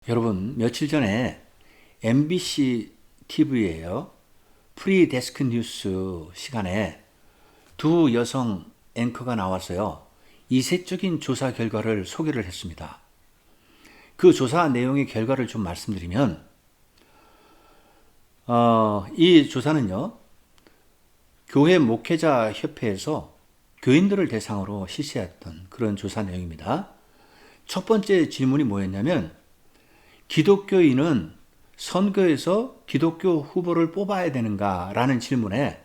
여러분, 며칠 전에 MBC TV에요. 프리 데스크 뉴스 시간에 두 여성 앵커가 나와서요. 이색적인 조사 결과를 소개를 했습니다. 그 조사 내용의 결과를 좀 말씀드리면, 이 조사는요, 교회 목회자 협회에서 교인들을 대상으로 실시했던 그런 조사 내용입니다. 첫 번째 질문이 뭐였냐면, 기독교인은 선거에서 기독교 후보를 뽑아야 되는가라는 질문에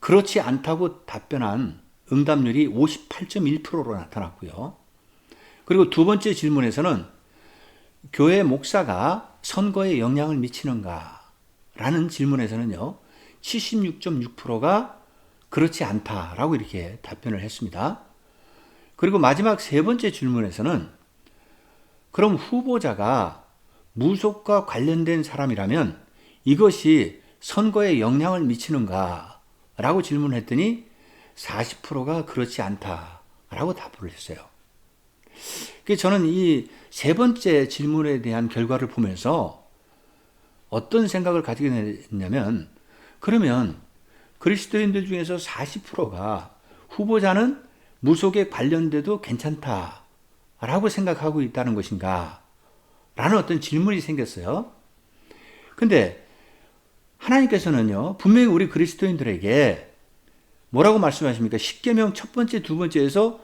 그렇지 않다고 답변한 응답률이 58.1%로 나타났고요. 그리고 두 번째 질문에서는 교회 목사가 선거에 영향을 미치는가라는 질문에서는요, 76.6%가 그렇지 않다라고 이렇게 답변을 했습니다. 그리고 마지막 세 번째 질문에서는 그럼 후보자가 무속과 관련된 사람이라면 이것이 선거에 영향을 미치는가? 라고 질문했더니 40%가 그렇지 않다라고 답을 했어요. 저는 이 세 번째 질문에 대한 결과를 보면서 어떤 생각을 가지게 됐냐면, 그러면 그리스도인들 중에서 40%가 후보자는 무속에 관련돼도 괜찮다라고 생각하고 있다는 것인가? 라는 어떤 질문이 생겼어요. 근데 하나님께서는요, 분명히 우리 그리스도인들에게 뭐라고 말씀하십니까? 십계명 첫 번째, 두 번째에서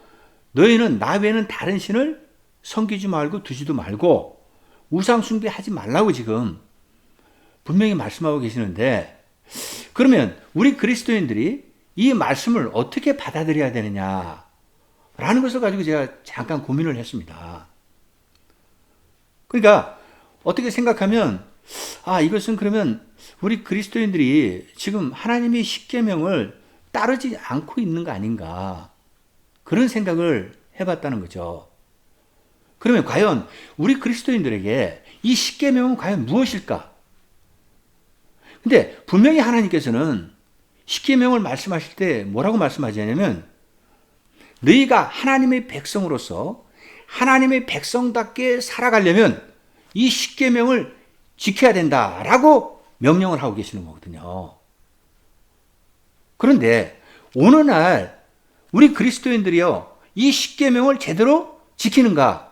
너희는 나 외에는 다른 신을 섬기지 말고 두지도 말고 우상 숭배하지 말라고 지금 분명히 말씀하고 계시는데, 그러면 우리 그리스도인들이 이 말씀을 어떻게 받아들여야 되느냐 라는 것을 가지고 제가 잠깐 고민을 했습니다. 그러니까 어떻게 생각하면 이것은 그러면 우리 그리스도인들이 지금 하나님의 십계명을 따르지 않고 있는 거 아닌가, 그런 생각을 해봤다는 거죠. 그러면 과연 우리 그리스도인들에게 이 십계명은 과연 무엇일까? 근데 분명히 하나님께서는 십계명을 말씀하실 때 뭐라고 말씀하시냐면, 너희가 하나님의 백성으로서 하나님의 백성답게 살아가려면 이 십계명을 지켜야 된다라고 명령을 하고 계시는 거거든요. 그런데 오늘날 우리 그리스도인들이요, 이 십계명을 제대로 지키는가?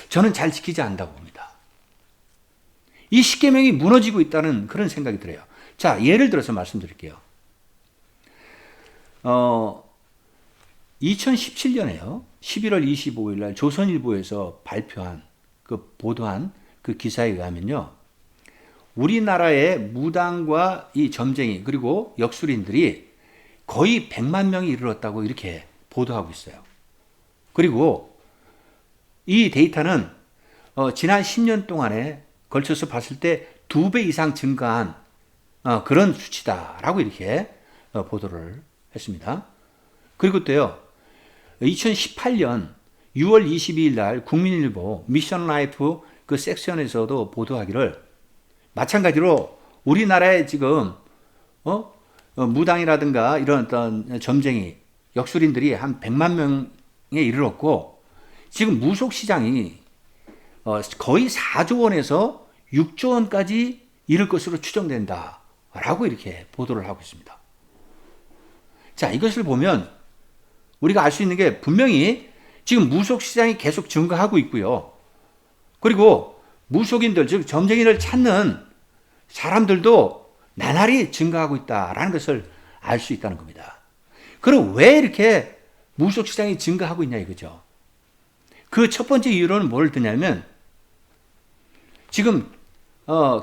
저는 잘 지키지 않는다고 봅니다. 이 십계명이 무너지고 있다는 그런 생각이 들어요. 자, 예를 들어서 말씀드릴게요. 2017년에요. 11월 25일 날 조선일보에서 발표한 보도한 그 기사에 의하면요, 우리나라의 무당과 이 점쟁이 그리고 역술인들이 거의 100만 명이 이르렀다고 이렇게 보도하고 있어요. 그리고 이 데이터는 지난 10년 동안에 걸쳐서 봤을 때 2배 이상 증가한 그런 수치다라고 이렇게 보도를 했습니다. 그리고 또요, 2018년 6월 22일 날 국민일보 미션 라이프 그 섹션에서도 보도하기를, 마찬가지로 우리나라에 지금 무당이라든가 이런 어떤 점쟁이, 역술인들이 한 100만 명에 이르렀고, 지금 무속 시장이 거의 4조 원에서 6조 원까지 이를 것으로 추정된다라고 이렇게 보도를 하고 있습니다. 자, 이것을 보면 우리가 알 수 있는 게 분명히 지금 무속 시장이 계속 증가하고 있고요. 그리고 무속인들, 즉 점쟁이를 찾는 사람들도 나날이 증가하고 있다라는 것을 알 수 있다는 겁니다. 그럼 왜 이렇게 무속 시장이 증가하고 있냐 이거죠. 그 첫 번째 이유로는 뭘 드냐면, 지금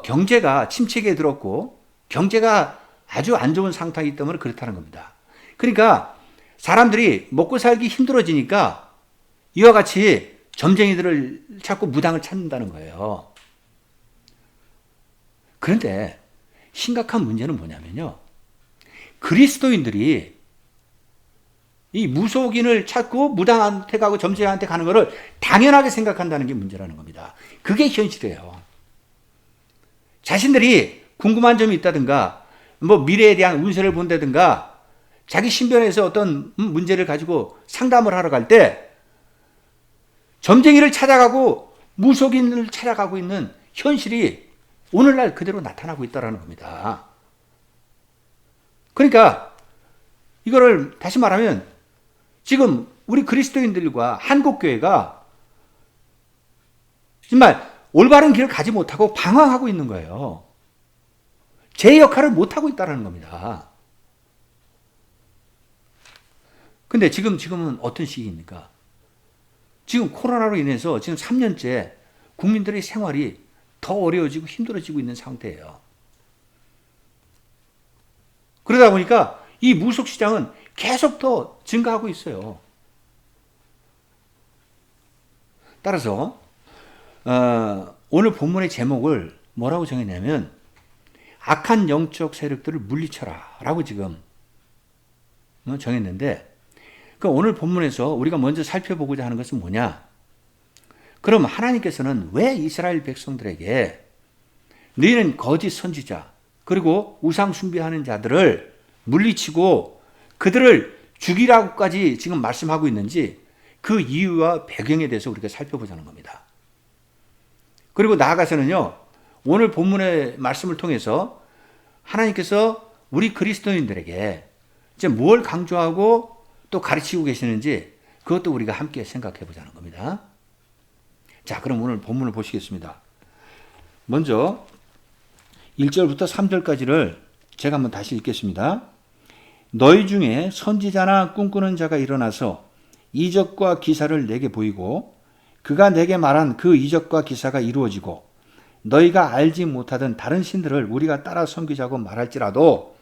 경제가 침체기에 들었고 경제가 아주 안 좋은 상태이기 때문에 그렇다는 겁니다. 그러니까 사람들이 먹고 살기 힘들어지니까 이와 같이 점쟁이들을 찾고 무당을 찾는다는 거예요. 그런데 심각한 문제는 뭐냐면요, 그리스도인들이 이 무속인을 찾고 무당한테 가고 점쟁이한테 가는 것을 당연하게 생각한다는 게 문제라는 겁니다. 그게 현실이에요. 자신들이 궁금한 점이 있다든가 미래에 대한 운세를 본다든가 자기 신변에서 어떤 문제를 가지고 상담을 하러 갈 때 점쟁이를 찾아가고 무속인을 찾아가고 있는 현실이 오늘날 그대로 나타나고 있다는 겁니다. 그러니까 이거를 다시 말하면 지금 우리 그리스도인들과 한국교회가 정말 올바른 길을 가지 못하고 방황하고 있는 거예요. 제 역할을 못하고 있다는 겁니다. 근데 지금은 어떤 시기입니까? 지금 코로나로 인해서 지금 3년째 국민들의 생활이 더 어려워지고 힘들어지고 있는 상태예요. 그러다 보니까 이 무속시장은 계속 더 증가하고 있어요. 따라서 오늘 본문의 제목을 뭐라고 정했냐면 악한 영적 세력들을 물리쳐라 라고 지금 정했는데, 그 오늘 본문에서 우리가 먼저 살펴보고자 하는 것은 뭐냐? 그럼 하나님께서는 왜 이스라엘 백성들에게 너희는 거짓 선지자 그리고 우상 숭배하는 자들을 물리치고 그들을 죽이라고까지 지금 말씀하고 있는지, 그 이유와 배경에 대해서 우리가 살펴보자는 겁니다. 그리고 나아가서는요, 오늘 본문의 말씀을 통해서 하나님께서 우리 그리스도인들에게 이제 뭘 강조하고 또 가르치고 계시는지 그것도 우리가 함께 생각해 보자는 겁니다. 자, 그럼 오늘 본문을 보시겠습니다. 먼저 1절부터 3절까지를 제가 한번 다시 읽겠습니다. 너희 중에 선지자나 꿈꾸는 자가 일어나서 이적과 기사를 내게 보이고 그가 내게 말한 그 이적과 기사가 이루어지고 너희가 알지 못하던 다른 신들을 우리가 따라 섬기자고 말할지라도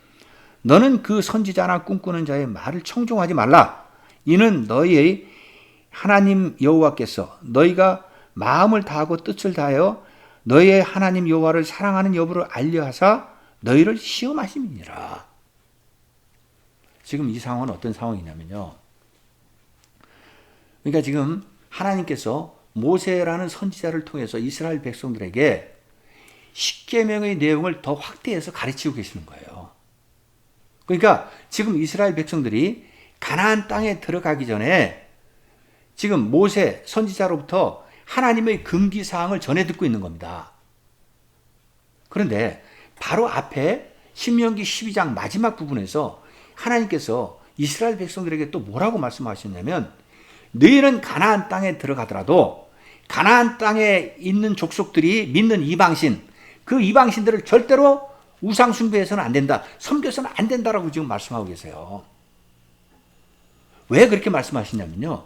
너는 그 선지자나 꿈꾸는 자의 말을 청종하지 말라. 이는 너희의 하나님 여호와께서 너희가 마음을 다하고 뜻을 다하여 너희의 하나님 여호와를 사랑하는 여부를 알려하사 너희를 시험하심이니라. 지금 이 상황은 어떤 상황이냐면요, 그러니까 지금 하나님께서 모세라는 선지자를 통해서 이스라엘 백성들에게 십계명의 내용을 더 확대해서 가르치고 계시는 거예요. 그러니까 지금 이스라엘 백성들이 가나안 땅에 들어가기 전에 지금 모세 선지자로부터 하나님의 금기 사항을 전해 듣고 있는 겁니다. 그런데 바로 앞에 신명기 12장 마지막 부분에서 하나님께서 이스라엘 백성들에게 또 뭐라고 말씀하셨냐면, 너희는 가나안 땅에 들어가더라도 가나안 땅에 있는 족속들이 믿는 이방신, 그 이방신들을 절대로 우상 숭배해서는 안 된다, 섬겨서는 안 된다라고 지금 말씀하고 계세요. 왜 그렇게 말씀하시냐면요,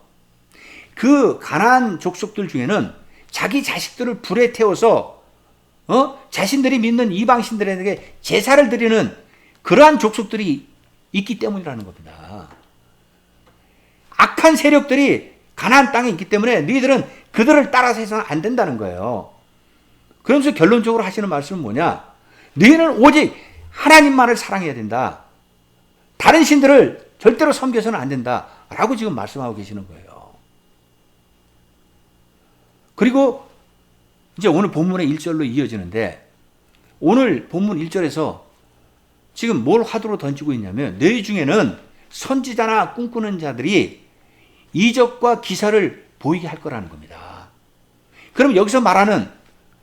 그 가나안 족속들 중에는 자기 자식들을 불에 태워서 자신들이 믿는 이방신들에게 제사를 드리는 그러한 족속들이 있기 때문이라는 겁니다. 악한 세력들이 가나안 땅에 있기 때문에 너희들은 그들을 따라서 해서는 안 된다는 거예요. 그러면서 결론적으로 하시는 말씀은 뭐냐? 너희는 오직 하나님만을 사랑해야 된다. 다른 신들을 절대로 섬겨서는 안 된다. 라고 지금 말씀하고 계시는 거예요. 그리고 이제 오늘 본문의 1절로 이어지는데, 오늘 본문 1절에서 지금 뭘 화두로 던지고 있냐면, 너희 중에는 선지자나 꿈꾸는 자들이 이적과 기사를 보이게 할 거라는 겁니다. 그럼 여기서 말하는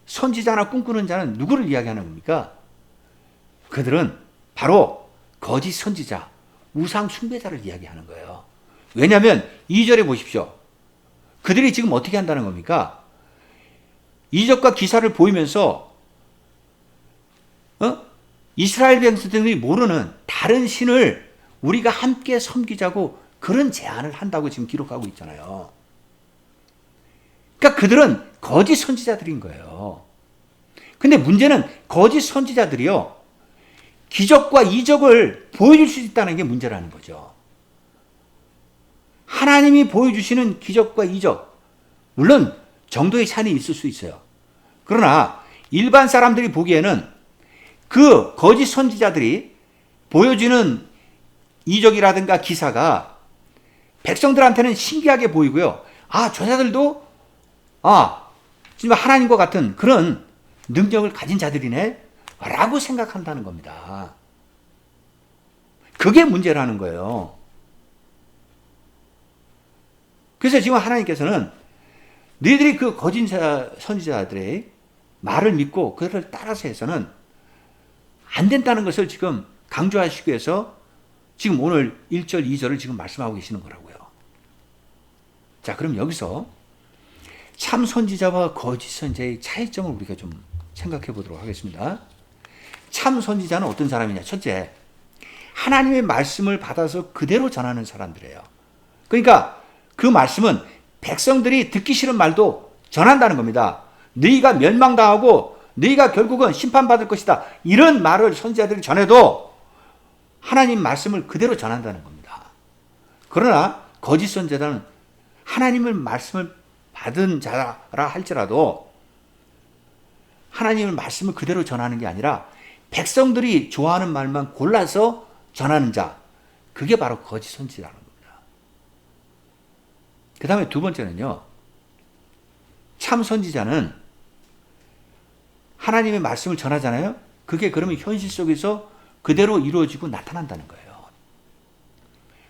선지자나 꿈꾸는 자는 누구를 이야기하는 겁니까? 그들은 바로 거짓 선지자, 우상 숭배자를 이야기하는 거예요. 왜냐하면 2절에 보십시오. 그들이 지금 어떻게 한다는 겁니까? 이적과 기사를 보이면서 이스라엘 백성들이 모르는 다른 신을 우리가 함께 섬기자고 그런 제안을 한다고 지금 기록하고 있잖아요. 그러니까 그들은 거짓 선지자들인 거예요. 근데 문제는 거짓 선지자들이요, 기적과 이적을 보여줄 수 있다는 게 문제라는 거죠. 하나님이 보여주시는 기적과 이적, 물론 정도의 차이는 있을 수 있어요. 그러나 일반 사람들이 보기에는 그 거짓 선지자들이 보여주는 이적이라든가 기사가 백성들한테는 신기하게 보이고요. 아, 저자들도 지금 하나님과 같은 그런 능력을 가진 자들이네 라고 생각한다는 겁니다. 그게 문제라는 거예요. 그래서 지금 하나님께서는 너희들이 그 거짓 선지자들의 말을 믿고 그들을 따라서 해서는 안 된다는 것을 지금 강조하시기 위해서 지금 오늘 1절, 2절을 지금 말씀하고 계시는 거라고요. 자, 그럼 여기서 참 선지자와 거짓 선지자의 차이점을 우리가 좀 생각해 보도록 하겠습니다. 참 선지자는 어떤 사람이냐? 첫째, 하나님의 말씀을 받아서 그대로 전하는 사람들이에요. 그러니까 그 말씀은 백성들이 듣기 싫은 말도 전한다는 겁니다. 너희가 멸망당하고 너희가 결국은 심판받을 것이다. 이런 말을 선지자들이 전해도 하나님 말씀을 그대로 전한다는 겁니다. 그러나 거짓 선지자는 하나님의 말씀을 받은 자라 할지라도 하나님의 말씀을 그대로 전하는 게 아니라 백성들이 좋아하는 말만 골라서 전하는 자, 그게 바로 거짓 선지자라는 겁니다. 그 다음에 두 번째는요, 참 선지자는 하나님의 말씀을 전하잖아요. 그게 그러면 현실 속에서 그대로 이루어지고 나타난다는 거예요.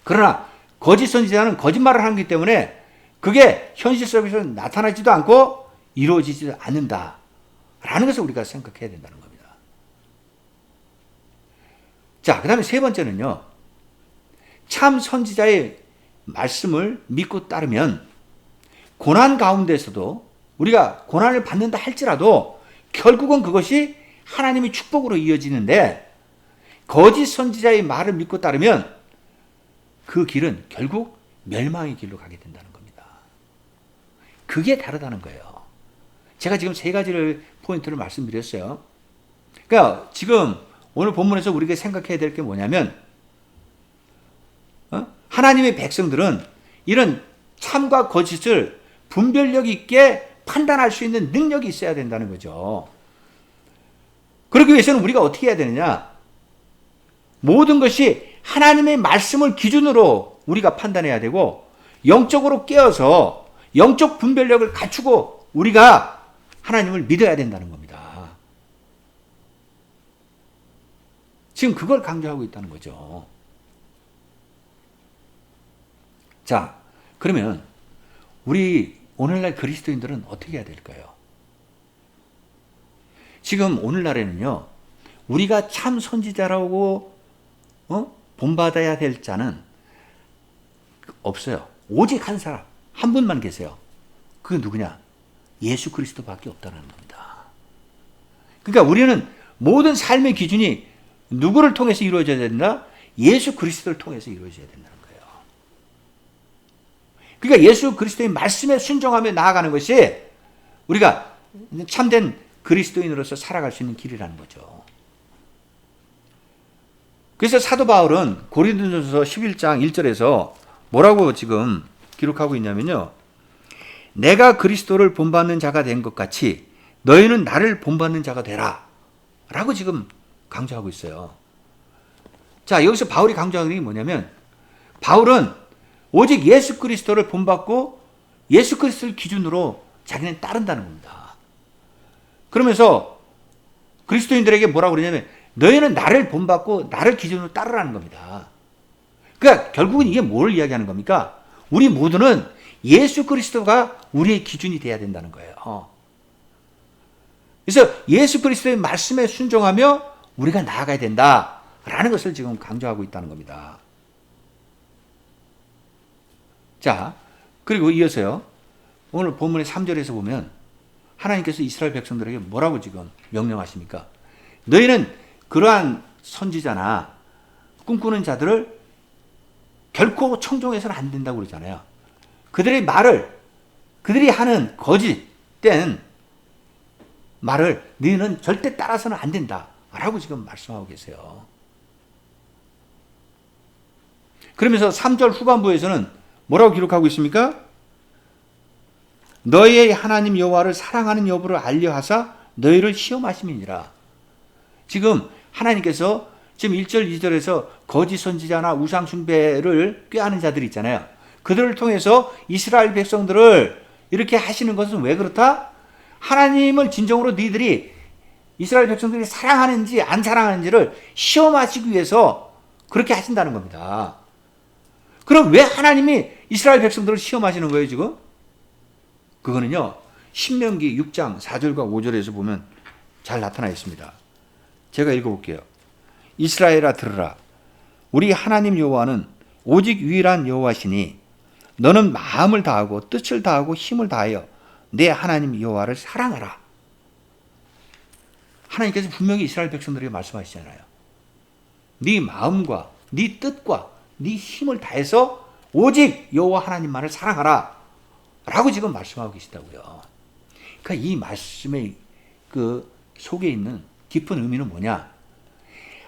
그러나 거짓 선지자는 거짓말을 하기 때문에 그게 현실 속에서 나타나지도 않고 이루어지지도 않는다라는 것을 우리가 생각해야 된다는 겁니다. 자, 그 다음에 세 번째는요, 참 선지자의 말씀을 믿고 따르면 고난 가운데서도 우리가 고난을 받는다 할지라도 결국은 그것이 하나님의 축복으로 이어지는데, 거짓 선지자의 말을 믿고 따르면 그 길은 결국 멸망의 길로 가게 된다는 겁니다. 그게 다르다는 거예요. 제가 지금 세 가지를 포인트를 말씀드렸어요. 그러니까 지금 오늘 본문에서 우리가 생각해야 될 게 뭐냐면, 하나님의 백성들은 이런 참과 거짓을 분별력 있게 판단할 수 있는 능력이 있어야 된다는 거죠. 그러기 위해서는 우리가 어떻게 해야 되느냐? 모든 것이 하나님의 말씀을 기준으로 우리가 판단해야 되고, 영적으로 깨어서 영적 분별력을 갖추고 우리가 하나님을 믿어야 된다는 겁니다. 지금 그걸 강조하고 있다는 거죠. 자, 그러면 우리 오늘날 그리스도인들은 어떻게 해야 될까요? 지금 오늘날에는요, 우리가 참 선지자라고 본받아야 될 자는 없어요. 오직 한 사람, 한 분만 계세요. 그게 누구냐? 예수 그리스도밖에 없다는 겁니다. 그러니까 우리는 모든 삶의 기준이 누구를 통해서 이루어져야 된다? 예수 그리스도를 통해서 이루어져야 된다는 거예요. 그러니까 예수 그리스도의 말씀에 순종하며 나아가는 것이 우리가 참된 그리스도인으로서 살아갈 수 있는 길이라는 거죠. 그래서 사도 바울은 고린도전서 11장 1절에서 뭐라고 지금 기록하고 있냐면요, 내가 그리스도를 본받는 자가 된 것 같이 너희는 나를 본받는 자가 되라 라고 지금 강조하고 있어요. 자, 여기서 바울이 강조하는 게 뭐냐면, 바울은 오직 예수 그리스도를 본받고 예수 그리스도를 기준으로 자기는 따른다는 겁니다. 그러면서 그리스도인들에게 뭐라고 그러냐면, 너희는 나를 본받고 나를 기준으로 따르라는 겁니다. 그러니까 결국은 이게 뭘 이야기하는 겁니까? 우리 모두는 예수 그리스도가 우리의 기준이 돼야 된다는 거예요. 그래서 예수 그리스도의 말씀에 순종하며 우리가 나아가야 된다라는 것을 지금 강조하고 있다는 겁니다. 자, 그리고 이어서요, 오늘 본문의 3절에서 보면 하나님께서 이스라엘 백성들에게 뭐라고 지금 명령하십니까? 너희는 그러한 선지자나 꿈꾸는 자들을 결코 청종해서는 안 된다고 그러잖아요. 그들의 말을, 그들이 하는 거짓된 말을 너희는 절대 따라서는 안 된다라고 지금 말씀하고 계세요. 그러면서 3절 후반부에서는 뭐라고 기록하고 있습니까? 너희의 하나님 여호와를 사랑하는 여부를 알려하사 너희를 시험하심이니라. 지금 하나님께서 지금 1절 2절에서 거짓 선지자나 우상 숭배를 꾀하는 자들이 있잖아요. 그들을 통해서 이스라엘 백성들을 이렇게 하시는 것은 왜 그렇다? 하나님을 진정으로 너희들이 이스라엘 백성들이 사랑하는지 안 사랑하는지를 시험하시기 위해서 그렇게 하신다는 겁니다. 그럼 왜 하나님이 이스라엘 백성들을 시험하시는 거예요, 지금? 그거는요, 신명기 6장 4절과 5절에서 보면 잘 나타나 있습니다. 제가 읽어볼게요. 이스라엘아 들으라. 우리 하나님 여호와는 오직 유일한 여호와시니 너는 마음을 다하고 뜻을 다하고 힘을 다하여 내 하나님 여호와를 사랑하라. 하나님께서 분명히 이스라엘 백성들에게 말씀하시잖아요. 네 마음과 네 뜻과 네 힘을 다해서 오직 여호와 하나님만을 사랑하라 라고 지금 말씀하고 계시다고요. 그러니까 이 말씀의 그 속에 있는 깊은 의미는 뭐냐?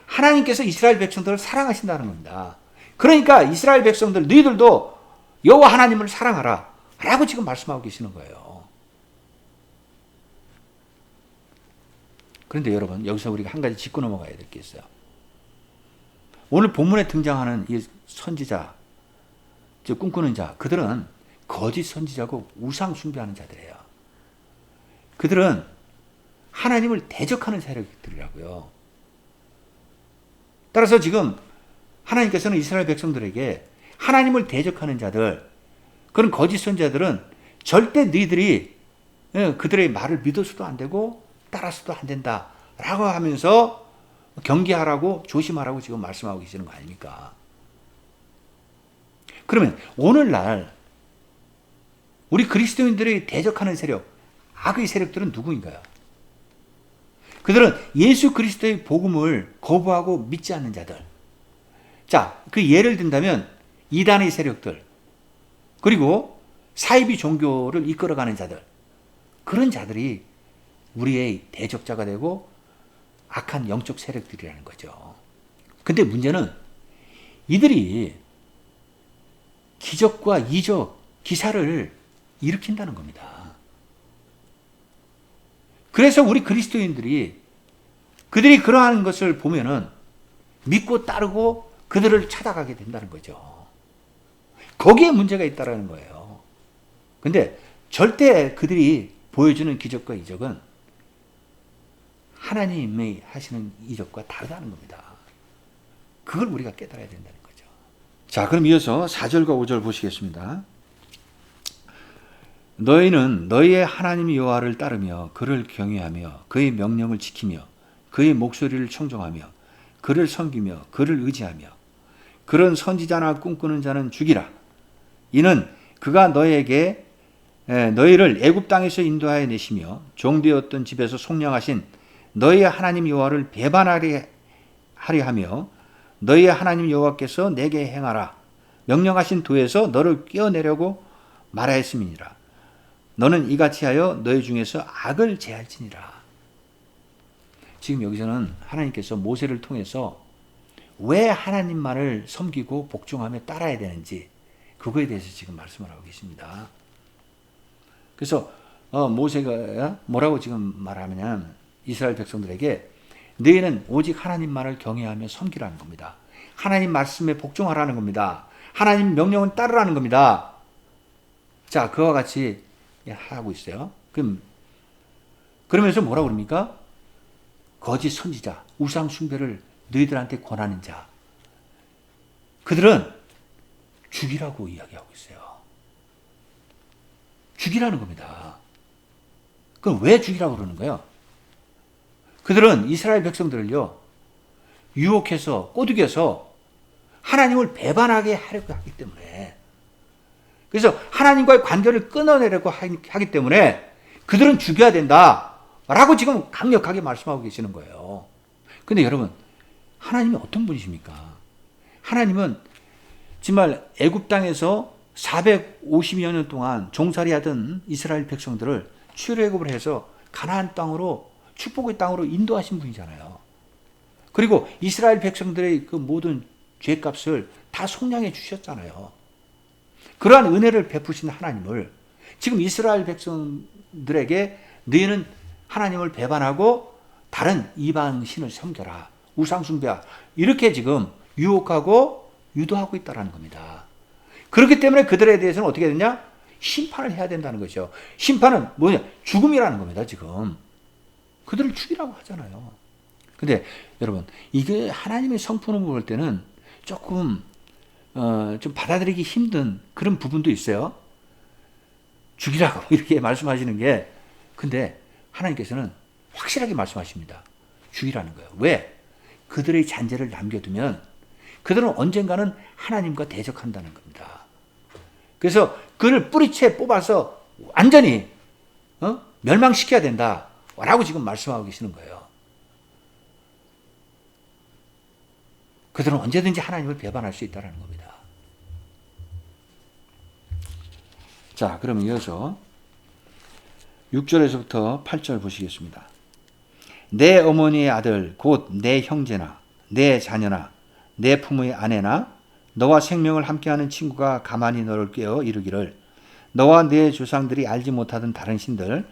하나님께서 이스라엘 백성들을 사랑하신다는 겁니다. 그러니까 이스라엘 백성들 너희들도 여호와 하나님을 사랑하라 라고 지금 말씀하고 계시는 거예요. 그런데 여러분, 여기서 우리가 한 가지 짚고 넘어가야 될 게 있어요. 오늘 본문에 등장하는 이 선지자, 즉 꿈꾸는 자, 그들은 거짓 선지자고 우상 숭배하는 자들이에요. 그들은 하나님을 대적하는 세력들이라고요. 따라서 지금 하나님께서는 이스라엘 백성들에게 하나님을 대적하는 자들, 그런 거짓 선지자들은 절대 너희들이 그들의 말을 믿어서도 안 되고 따라서도 안 된다라고 하면서 경계하라고 조심하라고 지금 말씀하고 계시는 거 아닙니까? 그러면 오늘날 우리 그리스도인들의 대적하는 세력, 악의 세력들은 누구인가요? 그들은 예수 그리스도의 복음을 거부하고 믿지 않는 자들. 자, 그 예를 든다면 이단의 세력들, 그리고 사이비 종교를 이끌어가는 자들, 그런 자들이 우리의 대적자가 되고 악한 영적 세력들이라는 거죠. 근데 문제는 이들이 기적과 이적, 기사를 일으킨다는 겁니다. 그래서 우리 그리스도인들이 그들이 그러한 것을 보면은 믿고 따르고 그들을 찾아가게 된다는 거죠. 거기에 문제가 있다는 거예요. 근데 절대 그들이 보여주는 기적과 이적은 하나님이 하시는 이적과 다르다는 겁니다. 그걸 우리가 깨달아야 된다는 거죠. 자, 그럼 이어서 4절과 5절 보시겠습니다. 너희는 너희의 하나님 여호와를 따르며 그를 경외하며 그의 명령을 지키며 그의 목소리를 청종하며 그를 섬기며 그를 의지하며 그런 선지자나 꿈꾸는 자는 죽이라. 이는 그가 너희에게 너희를 애굽 땅에서 인도하여 내시며 종되었던 집에서 속량하신 너희의 하나님 여호와를 배반하려 하며 너희의 하나님 여호와께서 내게 행하라 명령하신 도에서 너를 떼어내려고 말하였음이니라. 너는 이같이 하여 너희 중에서 악을 제할지니라. 지금 여기서는 하나님께서 모세를 통해서 왜 하나님만을 섬기고 복종하며 따라야 되는지 그거에 대해서 지금 말씀을 하고 계십니다. 그래서 모세가 뭐라고 지금 말하냐면 이스라엘 백성들에게 너희는 오직 하나님만을 경외하며 섬기라는 겁니다. 하나님 말씀에 복종하라는 겁니다. 하나님 명령은 따르라는 겁니다. 자, 그와 같이 하고 있어요. 그러면서 뭐라고 그럽니까? 거짓 선지자, 우상 숭배를 너희들한테 권하는 자, 그들은 죽이라고 이야기하고 있어요. 죽이라는 겁니다. 그럼 왜 죽이라고 그러는 거예요? 그들은 이스라엘 백성들을요, 유혹해서 꼬드겨서 하나님을 배반하게 하려고 하기 때문에, 그래서 하나님과의 관계를 끊어내려고 하기 때문에 그들은 죽여야 된다라고 지금 강력하게 말씀하고 계시는 거예요. 근데 여러분, 하나님이 어떤 분이십니까? 하나님은 정말 애굽 땅에서 450여 년 동안 종살이하던 이스라엘 백성들을 출애굽을 해서 가나안 땅으로, 축복의 땅으로 인도하신 분이잖아요. 그리고 이스라엘 백성들의 그 모든 죄값을 다 속량해 주셨잖아요. 그러한 은혜를 베푸신 하나님을 지금 이스라엘 백성들에게 너희는 하나님을 배반하고 다른 이방 신을 섬겨라, 우상 숭배하, 이렇게 지금 유혹하고 유도하고 있다는 겁니다. 그렇기 때문에 그들에 대해서는 어떻게 되냐? 심판을 해야 된다는 거죠. 심판은 뭐냐? 죽음이라는 겁니다. 지금 그들을 죽이라고 하잖아요. 근데 여러분, 이게 하나님의 성품을 볼 때는 조금 좀 받아들이기 힘든 그런 부분도 있어요. 죽이라고 이렇게 말씀하시는 게, 근데 하나님께서는 확실하게 말씀하십니다. 죽이라는 거예요. 왜? 그들의 잔재를 남겨두면 그들은 언젠가는 하나님과 대적한다는 겁니다. 그래서 그를 뿌리채 뽑아서 완전히 멸망시켜야 된다라고 지금 말씀하고 계시는 거예요. 그들은 언제든지 하나님을 배반할 수 있다는 겁니다. 자, 그럼 이어서 6절에서부터 8절 보시겠습니다. 내 어머니의 아들 곧 내 형제나 내 자녀나 내 부모의 아내나 너와 생명을 함께하는 친구가 가만히 너를 꾀어 이르기를 너와 내 조상들이 알지 못하던 다른 신들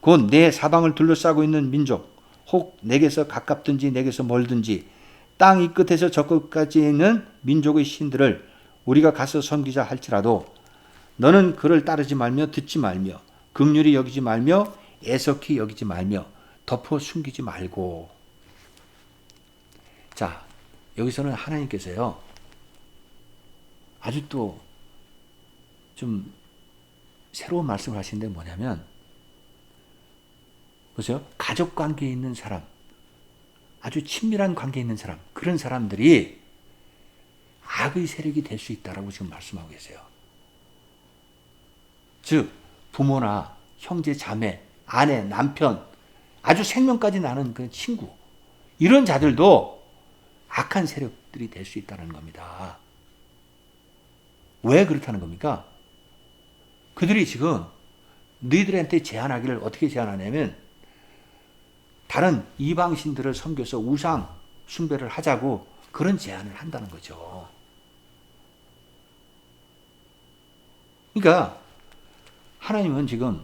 곧 내 사방을 둘러싸고 있는 민족 혹 내게서 가깝든지 내게서 멀든지 땅 이 끝에서 저 끝까지 있는 민족의 신들을 우리가 가서 섬기자 할지라도 너는 그를 따르지 말며 듣지 말며 긍휼히 여기지 말며 애석히 여기지 말며 덮어 숨기지 말고. 자, 여기서는 하나님께서요 아주 또 좀 새로운 말씀을 하시는데 뭐냐면, 보세요. 가족 관계에 있는 사람, 아주 친밀한 관계에 있는 사람, 그런 사람들이 악의 세력이 될 수 있다라고 지금 말씀하고 계세요. 즉 부모나 형제, 자매, 아내, 남편, 아주 생명까지 나는 그 친구, 이런 자들도 악한 세력들이 될 수 있다는 겁니다. 왜 그렇다는 겁니까? 그들이 지금 너희들한테 제안하기를 어떻게 제안하냐면 다른 이방신들을 섬겨서 우상 숭배를 하자고 그런 제안을 한다는 거죠. 그러니까 하나님은 지금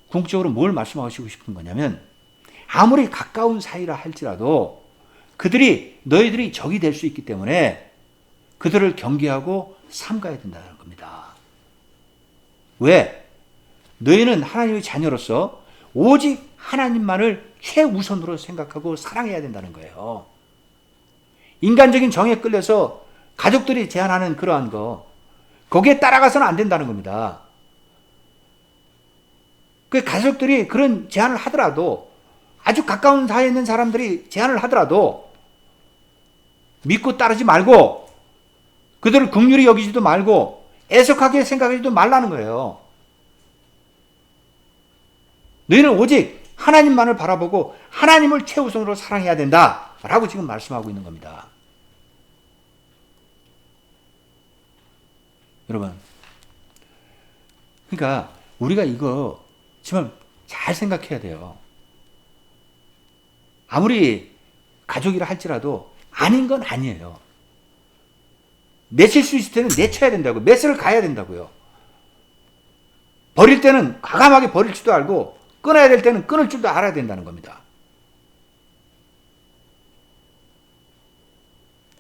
궁극적으로 뭘 말씀하시고 싶은 거냐면, 아무리 가까운 사이라 할지라도 너희들이 적이 될 수 있기 때문에 그들을 경계하고 삼가야 된다는 겁니다. 왜? 너희는 하나님의 자녀로서 오직 하나님만을 최우선으로 생각하고 사랑해야 된다는 거예요. 인간적인 정에 끌려서 가족들이 제안하는 그러한 거기에 따라가서는 안 된다는 겁니다. 그 가족들이 그런 제안을 하더라도, 아주 가까운 사이에 있는 사람들이 제안을 하더라도 믿고 따르지 말고 그들을 긍휼히 여기지도 말고 애석하게 생각하지도 말라는 거예요. 너희는 오직 하나님만을 바라보고 하나님을 최우선으로 사랑해야 된다라고 지금 말씀하고 있는 겁니다. 여러분, 그러니까 우리가 이거 정말 잘 생각해야 돼요. 아무리 가족이라 할지라도 아닌 건 아니에요. 내칠 수 있을 때는 내쳐야 된다고요. 매스를 가야 된다고요. 버릴 때는 과감하게 버릴 줄도 알고 끊어야 될 때는 끊을 줄도 알아야 된다는 겁니다.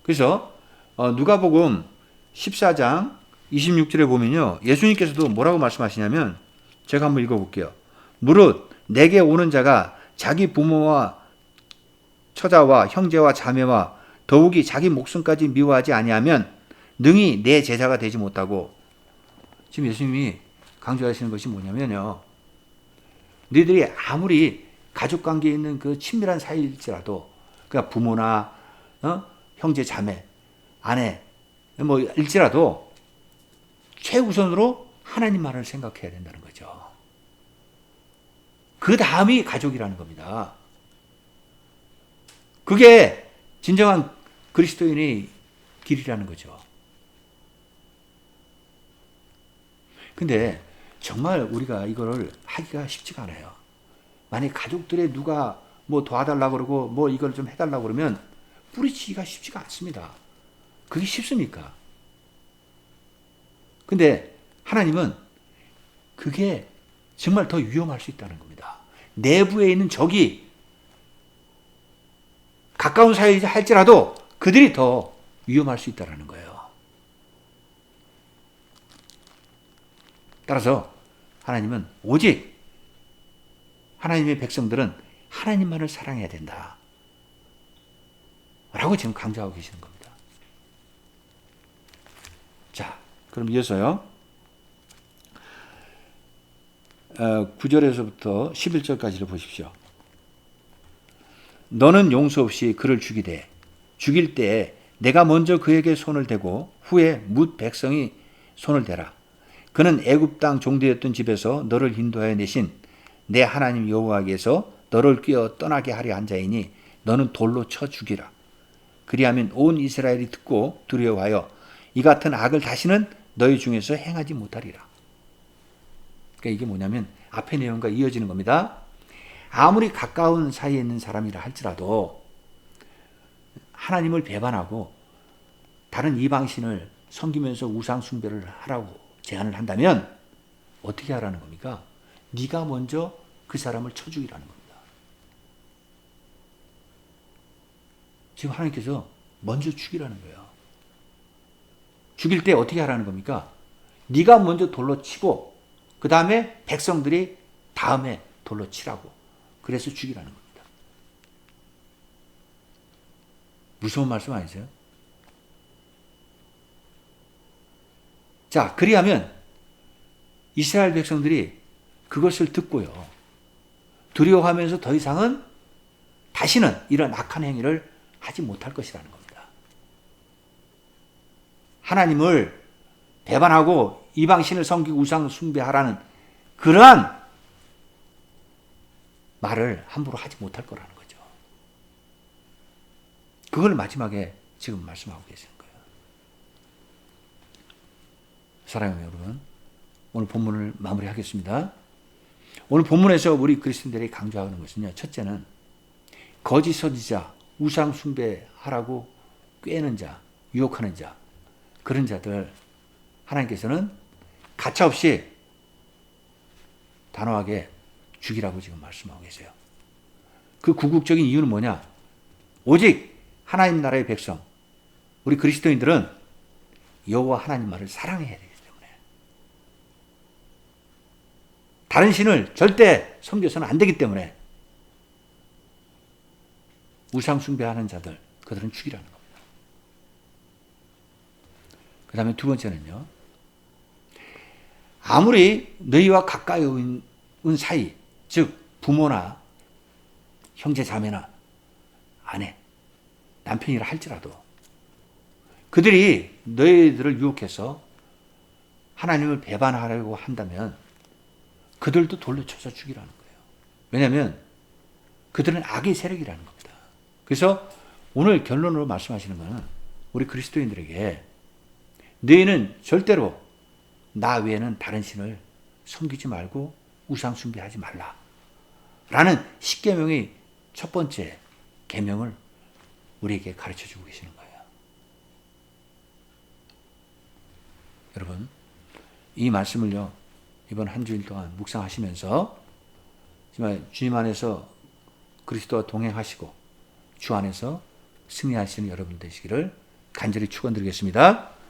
그래서 누가복음 14장 26절에 보면요, 예수님께서도 뭐라고 말씀하시냐면, 제가 한번 읽어볼게요. 무릇 내게 오는 자가 자기 부모와 처자와 형제와 자매와 더욱이 자기 목숨까지 미워하지 아니하면 능히 내 제자가 되지 못하고. 지금 예수님이 강조하시는 것이 뭐냐면요, 너희들이 아무리 가족관계에 있는 그 친밀한 사이일지라도, 그러니까 부모나 형제, 자매, 아내 일지라도 최우선으로 하나님만을 생각해야 된다는 거죠. 그 다음이 가족이라는 겁니다. 그게 진정한 그리스도인의 길이라는 거죠. 근데 정말 우리가 이거를 하기가 쉽지가 않아요. 만약 가족들의 누가 도와달라고 그러고 이걸 좀 해달라고 그러면 뿌리치기가 쉽지가 않습니다. 그게 쉽습니까? 근데 하나님은 그게 정말 더 위험할 수 있다는 겁니다. 내부에 있는 적이 가까운 사이이자 할지라도 그들이 더 위험할 수 있다는 거예요. 따라서 하나님은 오직 하나님의 백성들은 하나님만을 사랑해야 된다 라고 지금 강조하고 계시는 겁니다. 자, 그럼 이어서요, 9절에서부터 11절까지를 보십시오. 너는 용서 없이 그를 죽이되 죽일 때에 내가 먼저 그에게 손을 대고 후에 뭇 백성이 손을 대라. 그는 애굽 땅 종되었던 집에서 너를 인도하여 내신 내 하나님 여호와께서 너를 뀌어 떠나게 하려 한 자이니 너는 돌로 쳐 죽이라. 그리하면 온 이스라엘이 듣고 두려워하여 이 같은 악을 다시는 너희 중에서 행하지 못하리라. 그러니까 이게 뭐냐면 앞의 내용과 이어지는 겁니다. 아무리 가까운 사이에 있는 사람이라 할지라도 하나님을 배반하고 다른 이방신을 섬기면서 우상 숭배를 하라고 제안을 한다면 어떻게 하라는 겁니까? 네가 먼저 그 사람을 쳐 죽이라는 겁니다. 지금 하나님께서 먼저 죽이라는 거예요. 죽일 때 어떻게 하라는 겁니까? 네가 먼저 돌로 치고 그 다음에 백성들이 다음에 돌로 치라고. 그래서 죽이라는 겁니다. 무서운 말씀 아니세요? 자, 그리하면 이스라엘 백성들이 그것을 듣고요. 두려워하면서 더 이상은 다시는 이런 악한 행위를 하지 못할 것이라는 겁니다. 하나님을 배반하고 이방신을 섬기고 우상 숭배하라는 그러한 말을 함부로 하지 못할 거라는 거죠. 그걸 마지막에 지금 말씀하고 계시는 거예요. 사랑하는 여러분, 오늘 본문을 마무리하겠습니다. 오늘 본문에서 우리 그리스도인들이 강조하는 것은요. 첫째는 거짓 선지자, 우상 숭배하라고 꾀는 자, 유혹하는 자, 그런 자들 하나님께서는 가차없이 단호하게 죽이라고 지금 말씀하고 계세요. 그 궁극적인 이유는 뭐냐? 오직 하나님 나라의 백성, 우리 그리스도인들은 여호와 하나님 말을 사랑해야 되기 때문에 다른 신을 절대 섬겨서는 안 되기 때문에 우상 숭배하는 자들, 그들은 죽이라는 겁니다. 그 다음에 두 번째는요. 아무리 너희와 가까이 온 사이, 즉 부모나 형제 자매나 아내, 남편이라 할지라도 그들이 너희들을 유혹해서 하나님을 배반하려고 한다면 그들도 돌로 쳐서 죽이라는 거예요. 왜냐하면 그들은 악의 세력이라는 겁니다. 그래서 오늘 결론으로 말씀하시는 것은 우리 그리스도인들에게 너희는 절대로 나 외에는 다른 신을 섬기지 말고 우상 숭배하지 말라 라는 십계명의 첫 번째 계명을 우리에게 가르쳐주고 계시는 거예요. 여러분, 이 말씀을요 이번 한 주일 동안 묵상하시면서 정말 주님 안에서 그리스도와 동행하시고 주 안에서 승리하시는 여러분 되시기를 간절히 축원드리겠습니다.